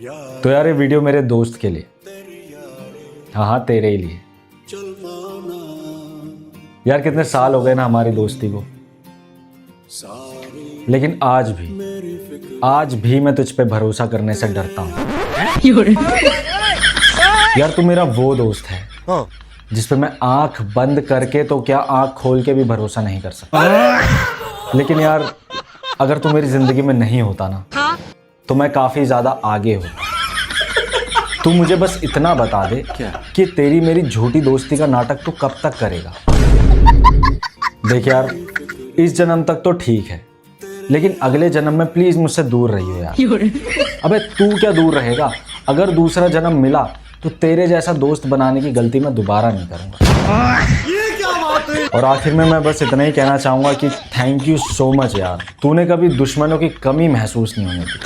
तो यार ये वीडियो मेरे दोस्त के लिए, हाँ हाँ तेरे ही लिए। यार कितने साल हो गए ना हमारी दोस्ती को, लेकिन आज भी मैं तुझ पे भरोसा करने से डरता हूँ। यार तू मेरा वो दोस्त है जिस पे मैं आंख बंद करके तो क्या आंख खोल के भी भरोसा नहीं कर सकता। लेकिन यार अगर तू मेरी जिंदगी में नहीं होता ना तो मैं काफी ज्यादा आगे होता। तू मुझे बस इतना बता दे कि तेरी मेरी झूठी दोस्ती का नाटक तू कब तक करेगा। देख यार इस जन्म तक तो ठीक है, लेकिन अगले जन्म में प्लीज मुझसे दूर रहियो यार। अबे तू क्या दूर रहेगा, अगर दूसरा जन्म मिला तो तेरे जैसा दोस्त बनाने की गलती मैं दोबारा नहीं करूंगा। ये क्या बात है? और आखिर में मैं बस इतना ही कहना चाहूंगा कि थैंक यू सो मच यार, तूने कभी दुश्मनों की कमी महसूस नहीं होने दी।